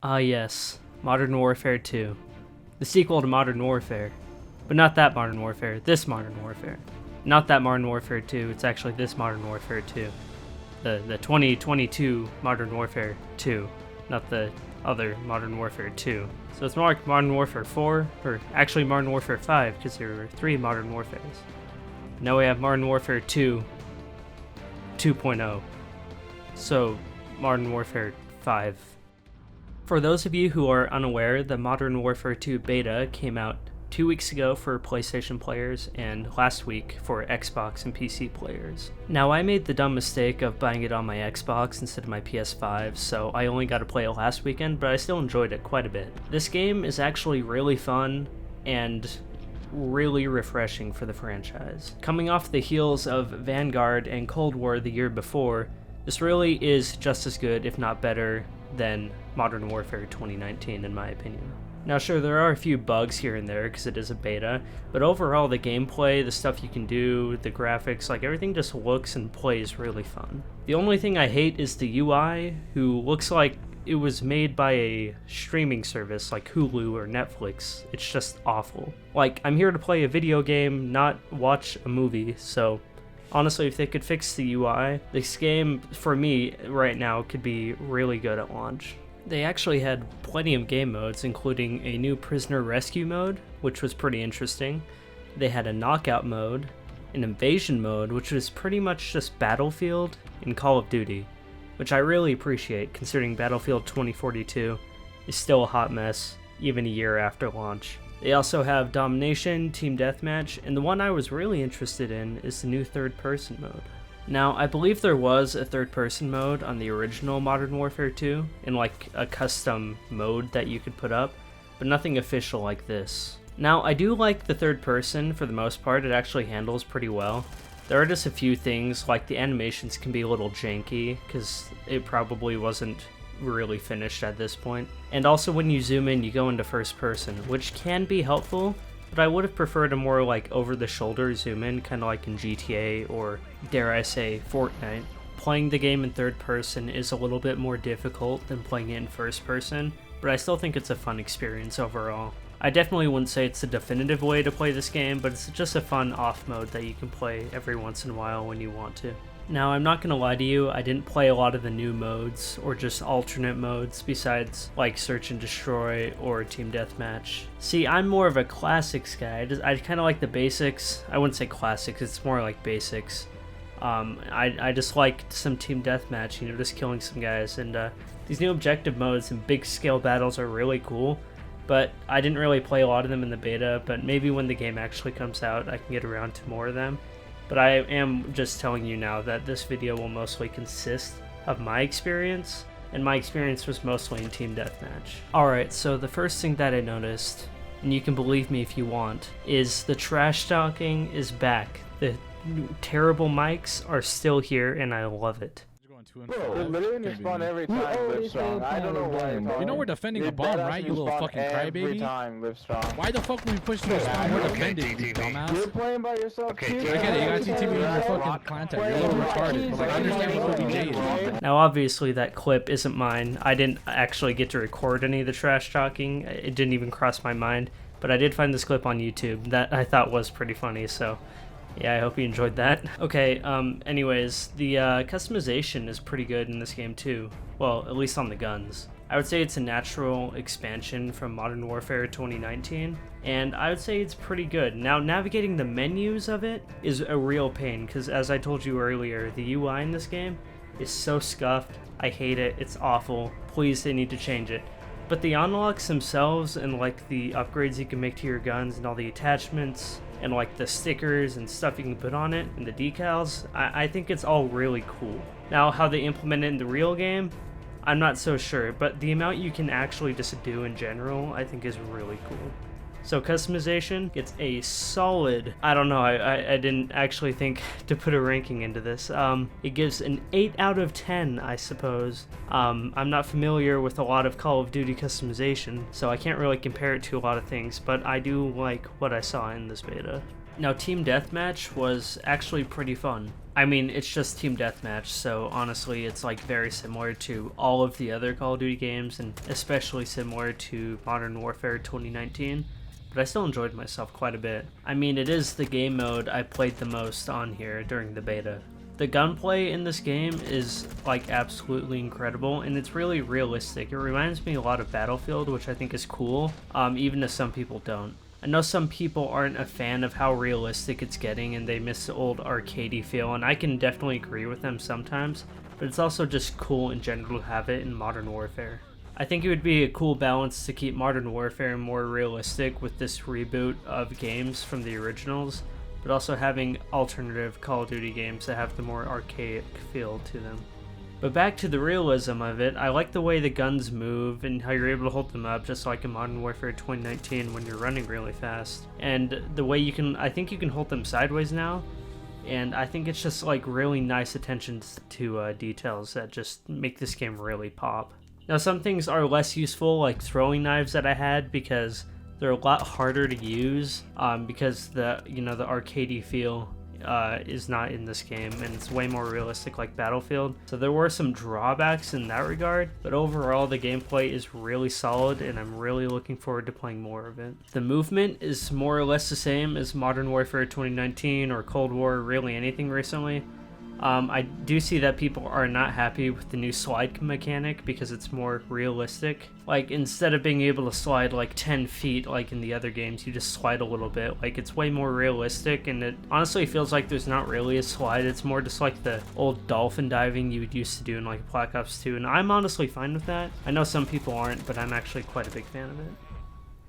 Ah yes, Modern Warfare 2. The sequel to Modern Warfare. But not that Modern Warfare, this Modern Warfare. Not that Modern Warfare 2, it's actually this Modern Warfare 2. The 2022 Modern Warfare 2, not the other Modern Warfare 2. So it's more like Modern Warfare 4, or actually Modern Warfare 5, because there were 3 Modern Warfares. Now we have Modern Warfare 2 2.0. So, Modern Warfare 5. For those of you who are unaware, the Modern Warfare 2 beta came out 2 weeks ago for PlayStation players and last week for Xbox and PC players. Now, I made the dumb mistake of buying it on my Xbox instead of my PS5, so I only got to play it last weekend, but I still enjoyed it quite a bit. This game is actually really fun and really refreshing for the franchise. Coming off the heels of Vanguard and Cold War the year before, this really is just as good, if not better, than Modern Warfare 2019 in my opinion. Now sure, there are a few bugs here and there because it is a beta, but overall the gameplay, the stuff you can do, the graphics, like everything just looks and plays really fun. The only thing I hate is the UI, who looks like it was made by a streaming service like Hulu or Netflix. It's just awful. Like, I'm here to play a video game, not watch a movie, so honestly, if they could fix the UI, this game, for me, right now, could be really good at launch. They actually had plenty of game modes, including a new prisoner rescue mode, which was pretty interesting. They had a knockout mode, an invasion mode, which was pretty much just Battlefield in Call of Duty, which I really appreciate, considering Battlefield 2042 is still a hot mess, even a year after launch. They also have Domination, Team Deathmatch, and the one I was really interested in is the new third-person mode. Now, I believe there was a third-person mode on the original Modern Warfare 2, in like a custom mode that you could put up, but nothing official like this. Now, I do like the third-person for the most part. It actually handles pretty well. There are just a few things, like the animations can be a little janky, because it probably wasn't really finished at this point. And also when you zoom in, you go into first person, which can be helpful, but I would have preferred a more like over-the-shoulder zoom in, kind of like in GTA or, dare I say, Fortnite. Playing the game in third person is a little bit more difficult than playing it in first person, but I still think it's a fun experience overall. I definitely wouldn't say it's a definitive way to play this game, but it's just a fun off mode that you can play every once in a while when you want to. Now, I'm not gonna lie to you, I didn't play a lot of the new modes, or just alternate modes, besides like Search and Destroy or Team Deathmatch. See, I'm more of a classics guy. I kinda like the basics. I wouldn't say classics, it's more like basics. I just liked some Team Deathmatch, you know, just killing some guys, and these new objective modes and big scale battles are really cool. But I didn't really play a lot of them in the beta, but maybe when the game actually comes out, I can get around to more of them. But I am just telling you now that this video will mostly consist of my experience, and my experience was mostly in Team Deathmatch. Alright, so the first thing that I noticed, and you can believe me if you want, is the trash talking is back. The terrible mics are still here, and I love it. Bro, it literally spawn every time Livestrong. I don't know why. You know we're defending a bomb, right? You little fucking crybaby. Every time Livestrong. Why the fuck would we push this spawn? We're defending, you dumbass. You're playing by yourself. Okay, too. I get it, you got TTV in your fucking content. You're a little retarded, but like, I understand what OBJ is. Now obviously that clip isn't mine. I didn't actually get to record any of the trash talking. It didn't even cross my mind. But I did find this clip on YouTube that I thought was pretty funny, so yeah, I hope you enjoyed that. Okay, anyways, the customization is pretty good in this game too. Well, at least on the guns. I would say it's a natural expansion from Modern Warfare 2019, and I would say it's pretty good. Now, navigating the menus of it is a real pain, because as I told you earlier, the UI in this game is so scuffed. I hate it. It's awful. Please, they need to change it. But the unlocks themselves and like the upgrades you can make to your guns and all the attachments and like the stickers and stuff you can put on it and the decals, I think it's all really cool. Now, how they implement it in the real game, I'm not so sure, but the amount you can actually just do in general, I think is really cool. So customization gets a solid, I don't know, I didn't actually think to put a ranking into this. It gives an 8 out of 10, I suppose. I'm not familiar with a lot of Call of Duty customization, so I can't really compare it to a lot of things, but I do like what I saw in this beta. Now, Team Deathmatch was actually pretty fun. I mean, it's just Team Deathmatch, so honestly, it's like very similar to all of the other Call of Duty games, and especially similar to Modern Warfare 2019, but I still enjoyed myself quite a bit. I mean, it is the game mode I played the most on here during the beta. The gunplay in this game is like absolutely incredible, and it's really realistic. It reminds me a lot of Battlefield, which I think is cool, even if some people don't. I know some people aren't a fan of how realistic it's getting and they miss the old arcadey feel, and I can definitely agree with them sometimes, but it's also just cool in general to have it in Modern Warfare. I think it would be a cool balance to keep Modern Warfare more realistic with this reboot of games from the originals, but also having alternative Call of Duty games that have the more archaic feel to them. But back to the realism of it, I like the way the guns move and how you're able to hold them up just like in Modern Warfare 2019 when you're running really fast. And the way I think you can hold them sideways now, and I think it's just like really nice attention to details that just make this game really pop. Now some things are less useful, like throwing knives that I had, because they're a lot harder to use because the arcadey feel is not in this game, and it's way more realistic like Battlefield. So there were some drawbacks in that regard, but overall the gameplay is really solid, and I'm really looking forward to playing more of it. The movement is more or less the same as Modern Warfare 2019 or Cold War, really anything recently. I do see that people are not happy with the new slide mechanic because it's more realistic. Like, instead of being able to slide like 10 feet like in the other games, you just slide a little bit. Like, it's way more realistic, and it honestly feels like there's not really a slide. It's more just like the old dolphin diving you would used to do in like Black Ops 2, and I'm honestly fine with that. I know some people aren't, but I'm actually quite a big fan of it.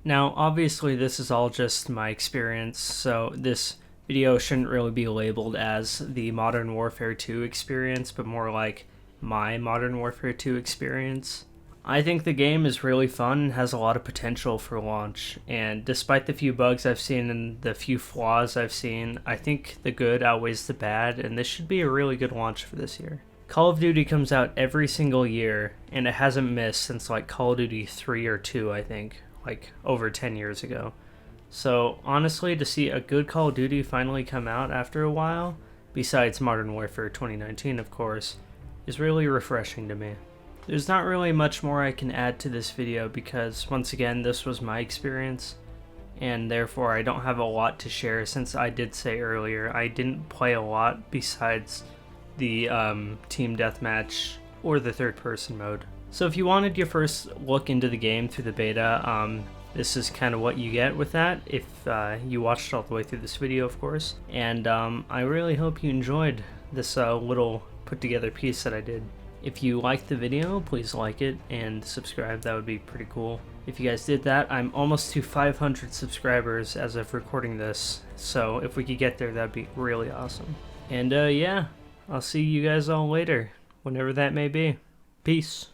Now, obviously this is all just my experience, so this video shouldn't really be labeled as the Modern Warfare 2 experience, but more like my Modern Warfare 2 experience. I think the game is really fun and has a lot of potential for launch, and despite the few bugs I've seen and the few flaws I've seen, I think the good outweighs the bad, and this should be a really good launch for this year. Call of Duty comes out every single year, and it hasn't missed since like Call of Duty 3 or 2, I think, like over 10 years ago. So honestly, to see a good Call of Duty finally come out after a while, besides Modern Warfare 2019 of course, is really refreshing to me. There's not really much more I can add to this video because once again this was my experience, and therefore I don't have a lot to share, since I did say earlier I didn't play a lot besides the Team Deathmatch or the third person mode. So if you wanted your first look into the game through the beta, this is kind of what you get with that, if you watched all the way through this video, of course. And I really hope you enjoyed this little put together piece that I did. If you liked the video, please like it and subscribe. That would be pretty cool. If you guys did that, I'm almost to 500 subscribers as of recording this, so if we could get there, that'd be really awesome. And yeah, I'll see you guys all later, whenever that may be. Peace.